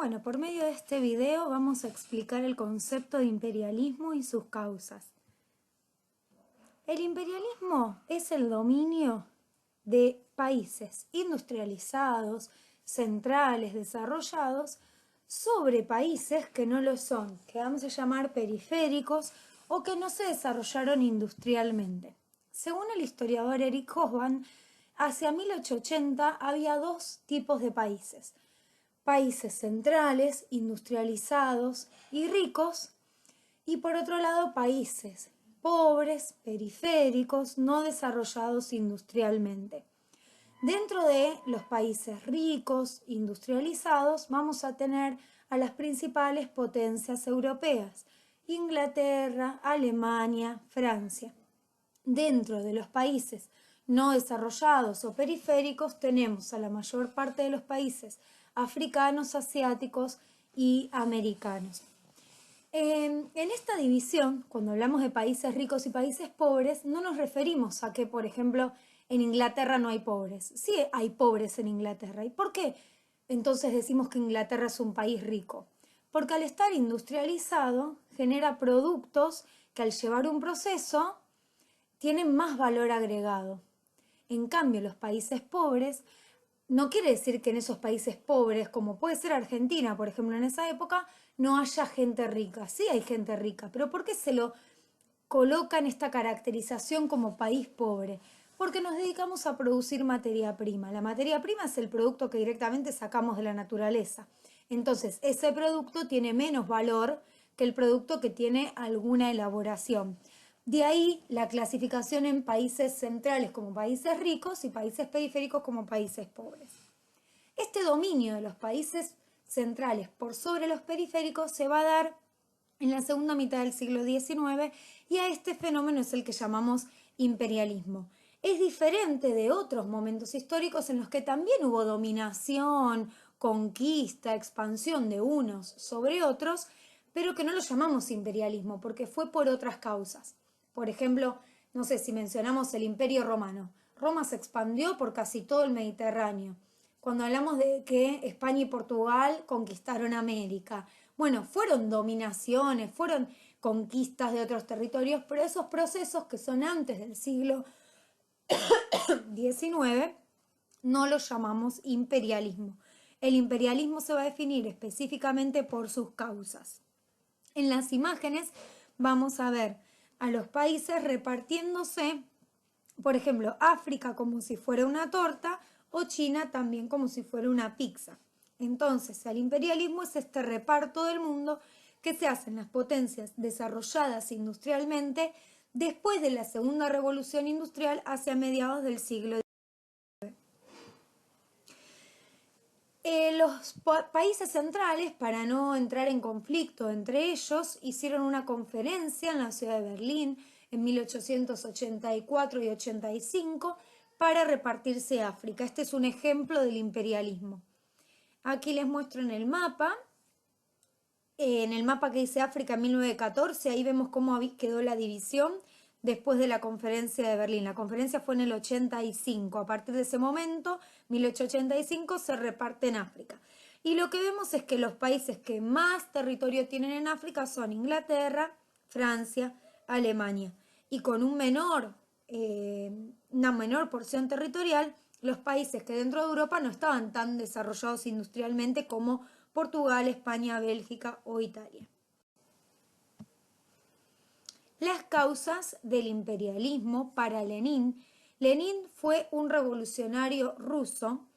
Bueno, por medio de este video vamos a explicar el concepto de imperialismo y sus causas. El imperialismo es el dominio de países industrializados, centrales, desarrollados, sobre países que no lo son, que vamos a llamar periféricos o que no se desarrollaron industrialmente. Según el historiador Eric Hobsbawm, hacia 1880 había dos tipos de países. Países centrales, industrializados y ricos, y por otro lado países pobres, periféricos, no desarrollados industrialmente. Dentro de los países ricos, industrializados, vamos a tener a las principales potencias europeas: Inglaterra, Alemania, Francia. Dentro de los países no desarrollados o periféricos tenemos a la mayor parte de los países africanos, asiáticos y americanos. En esta división, cuando hablamos de países ricos y países pobres, no nos referimos a que, por ejemplo, en Inglaterra no hay pobres. Sí hay pobres en Inglaterra. ¿Y por qué entonces decimos que Inglaterra es un país rico? Porque al estar industrializado genera productos que al llevar un proceso tienen más valor agregado. En cambio, los países pobres, no quiere decir que en esos países pobres, como puede ser Argentina, por ejemplo, en esa época, no haya gente rica. Sí hay gente rica, pero ¿por qué se lo coloca en esta caracterización como país pobre? Porque nos dedicamos a producir materia prima. La materia prima es el producto que directamente sacamos de la naturaleza. Entonces, ese producto tiene menos valor que el producto que tiene alguna elaboración. De ahí la clasificación en países centrales como países ricos y países periféricos como países pobres. Este dominio de los países centrales por sobre los periféricos se va a dar en la segunda mitad del siglo XIX y a este fenómeno es el que llamamos imperialismo. Es diferente de otros momentos históricos en los que también hubo dominación, conquista, expansión de unos sobre otros, pero que no lo llamamos imperialismo porque fue por otras causas. Por ejemplo, no sé si mencionamos el Imperio Romano. Roma se expandió por casi todo el Mediterráneo. Cuando hablamos de que España y Portugal conquistaron América, bueno, fueron dominaciones, fueron conquistas de otros territorios, pero esos procesos que son antes del siglo XIX no los llamamos imperialismo. El imperialismo se va a definir específicamente por sus causas. En las imágenes vamos a ver a los países repartiéndose, por ejemplo, África como si fuera una torta o China también como si fuera una pizza. Entonces, el imperialismo es este reparto del mundo que se hace en las potencias desarrolladas industrialmente después de la segunda revolución industrial hacia mediados del siglo XIX. Los países centrales, para no entrar en conflicto entre ellos, hicieron una conferencia en la ciudad de Berlín en 1884 y 85 para repartirse África. Este es un ejemplo del imperialismo. Aquí les muestro en el mapa que dice África en 1914, ahí vemos cómo quedó la división después de la conferencia de Berlín. La conferencia fue en el 85. A partir de ese momento, 1885, se reparte en África. Y lo que vemos es que los países que más territorio tienen en África son Inglaterra, Francia, Alemania. Y con una menor porción territorial, los países que dentro de Europa no estaban tan desarrollados industrialmente como Portugal, España, Bélgica o Italia. Las causas del imperialismo para Lenin. Lenin fue un revolucionario ruso,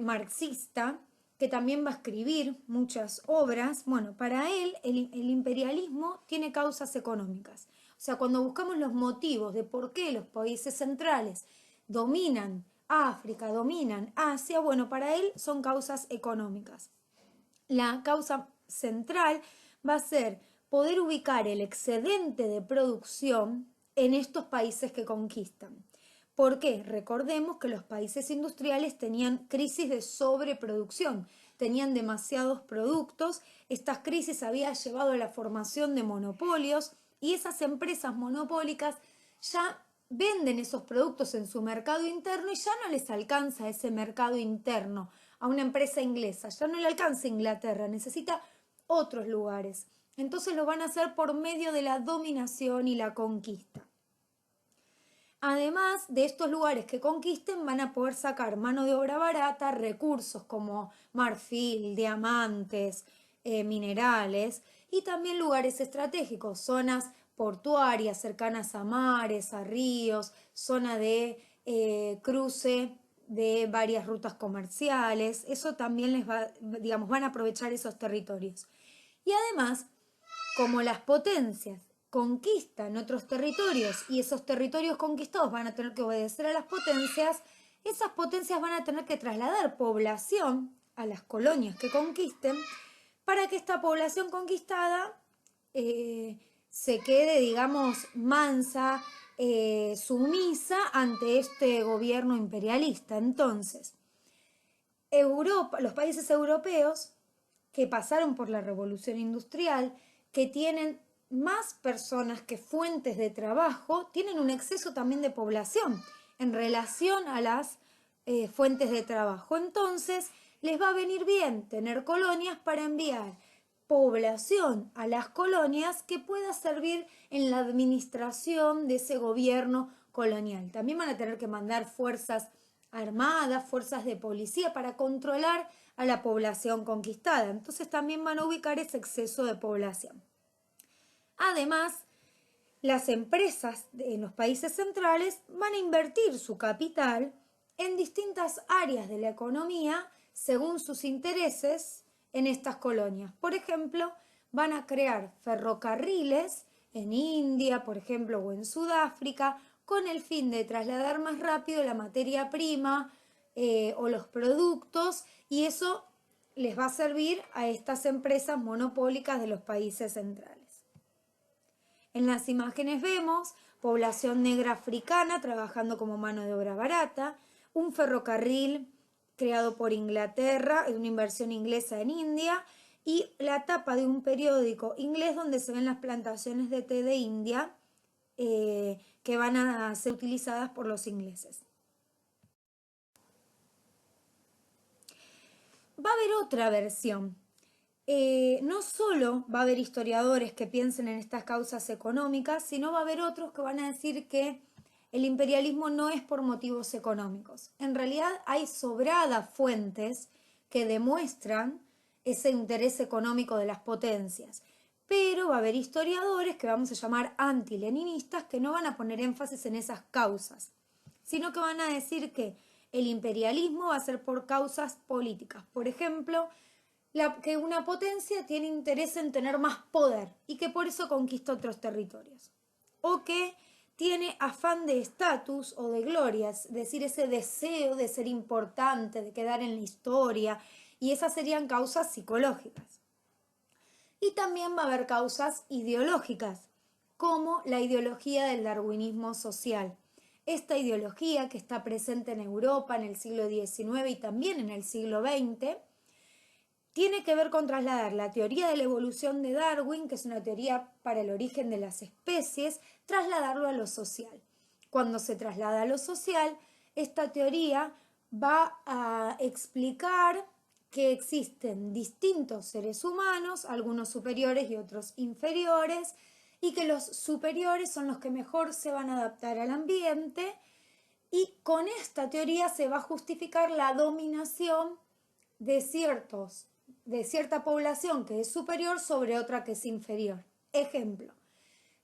marxista, que también va a escribir muchas obras. Bueno, para él el imperialismo tiene causas económicas. O sea, cuando buscamos los motivos de por qué los países centrales dominan África, dominan Asia, bueno, para él son causas económicas. La causa central va a ser poder ubicar el excedente de producción en estos países que conquistan. ¿Por qué? Recordemos que los países industriales tenían crisis de sobreproducción, tenían demasiados productos, estas crisis habían llevado a la formación de monopolios y esas empresas monopólicas ya venden esos productos en su mercado interno y ya no les alcanza ese mercado interno a una empresa inglesa, ya no le alcanza Inglaterra, necesita otros lugares. Entonces lo van a hacer por medio de la dominación y la conquista. Además de estos lugares que conquisten, van a poder sacar mano de obra barata, recursos como marfil, diamantes, minerales y también lugares estratégicos, zonas portuarias cercanas a mares, a ríos, zona de cruce de varias rutas comerciales. Eso también les va, digamos, van a aprovechar esos territorios. Y además, como las potencias conquistan otros territorios y esos territorios conquistados van a tener que obedecer a las potencias, esas potencias van a tener que trasladar población a las colonias que conquisten para que esta población conquistada se quede, digamos, mansa, sumisa ante este gobierno imperialista. Entonces, Europa, los países europeos que pasaron por la revolución industrial, que tienen más personas que fuentes de trabajo, tienen un exceso también de población en relación a las fuentes de trabajo. Entonces, les va a venir bien tener colonias para enviar población a las colonias que pueda servir en la administración de ese gobierno colonial. También van a tener que mandar fuerzas armadas, fuerzas de policía para controlar a la población conquistada. Entonces también van a ubicar ese exceso de población. Además, las empresas en los países centrales van a invertir su capital en distintas áreas de la economía según sus intereses en estas colonias. Por ejemplo, van a crear ferrocarriles en India, por ejemplo, o en Sudáfrica, con el fin de trasladar más rápido la materia prima o los productos, y eso les va a servir a estas empresas monopólicas de los países centrales. En las imágenes vemos población negra africana trabajando como mano de obra barata, un ferrocarril creado por Inglaterra, una inversión inglesa en India, y la tapa de un periódico inglés donde se ven las plantaciones de té de India que van a ser utilizadas por los ingleses. Va a haber otra versión. No solo va a haber historiadores que piensen en estas causas económicas, sino va a haber otros que van a decir que el imperialismo no es por motivos económicos. En realidad hay sobradas fuentes que demuestran ese interés económico de las potencias. Pero va a haber historiadores que vamos a llamar antileninistas que no van a poner énfasis en esas causas, sino que van a decir que el imperialismo va a ser por causas políticas. Por ejemplo, que una potencia tiene interés en tener más poder y que por eso conquista otros territorios. O que tiene afán de estatus o de gloria, es decir, ese deseo de ser importante, de quedar en la historia, y esas serían causas psicológicas. Y también va a haber causas ideológicas, como la ideología del darwinismo social. Esta ideología que está presente en Europa en el siglo XIX y también en el siglo XX, tiene que ver con trasladar la teoría de la evolución de Darwin, que es una teoría para el origen de las especies, trasladarlo a lo social. Cuando se traslada a lo social, esta teoría va a explicar que existen distintos seres humanos, algunos superiores y otros inferiores, y que los superiores son los que mejor se van a adaptar al ambiente, y con esta teoría se va a justificar la dominación de cierta población que es superior sobre otra que es inferior. Ejemplo,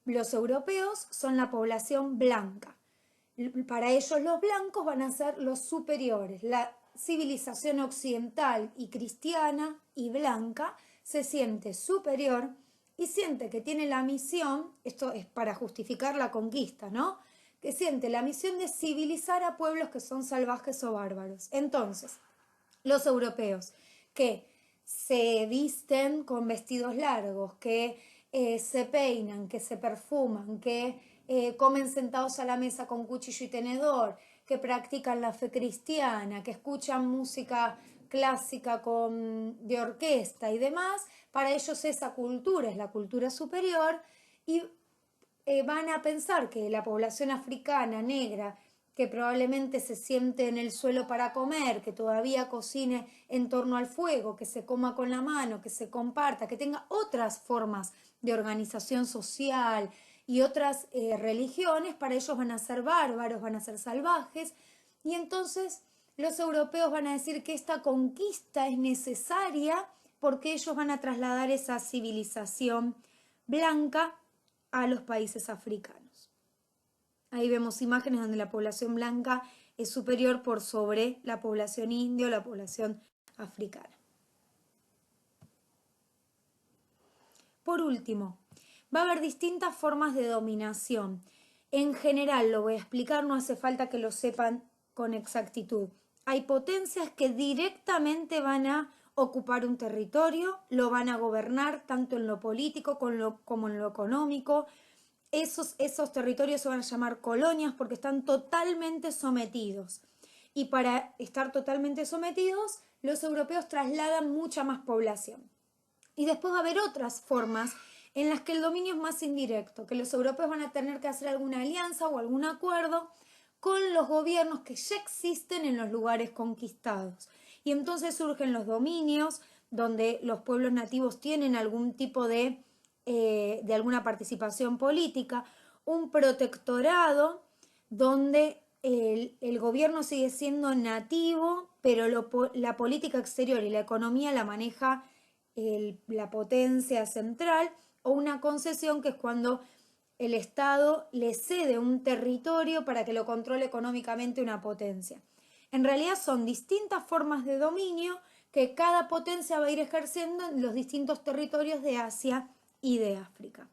los europeos son la población blanca. Para ellos los blancos van a ser los superiores. La civilización occidental y cristiana y blanca se siente superior y siente que tiene la misión, esto es para justificar la conquista, ¿no? Que siente la misión de civilizar a pueblos que son salvajes o bárbaros. Entonces, los europeos que se visten con vestidos largos, que se peinan, que se perfuman, que comen sentados a la mesa con cuchillo y tenedor, que practican la fe cristiana, que escuchan música clásica de orquesta y demás, para ellos esa cultura es la cultura superior y van a pensar que la población africana negra, que probablemente se siente en el suelo para comer, que todavía cocine en torno al fuego, que se coma con la mano, que se comparta, que tenga otras formas de organización social y otras religiones, para ellos van a ser bárbaros, van a ser salvajes, y entonces los europeos van a decir que esta conquista es necesaria porque ellos van a trasladar esa civilización blanca a los países africanos. Ahí vemos imágenes donde la población blanca es superior por sobre la población india o la población africana. Por último, va a haber distintas formas de dominación. En general, lo voy a explicar, no hace falta que lo sepan con exactitud. Hay potencias que directamente van a ocupar un territorio, lo van a gobernar tanto en lo político como en lo económico. Esos territorios se van a llamar colonias porque están totalmente sometidos. Y para estar totalmente sometidos, los europeos trasladan mucha más población. Y después va a haber otras formas en las que el dominio es más indirecto, que los europeos van a tener que hacer alguna alianza o algún acuerdo con los gobiernos que ya existen en los lugares conquistados. Y entonces surgen los dominios, donde los pueblos nativos tienen algún tipo de alguna participación política, un protectorado donde el gobierno sigue siendo nativo, pero la política exterior y la economía la maneja la potencia central, o una concesión, que es cuando el Estado le cede un territorio para que lo controle económicamente una potencia. En realidad son distintas formas de dominio que cada potencia va a ir ejerciendo en los distintos territorios de Asia y de África.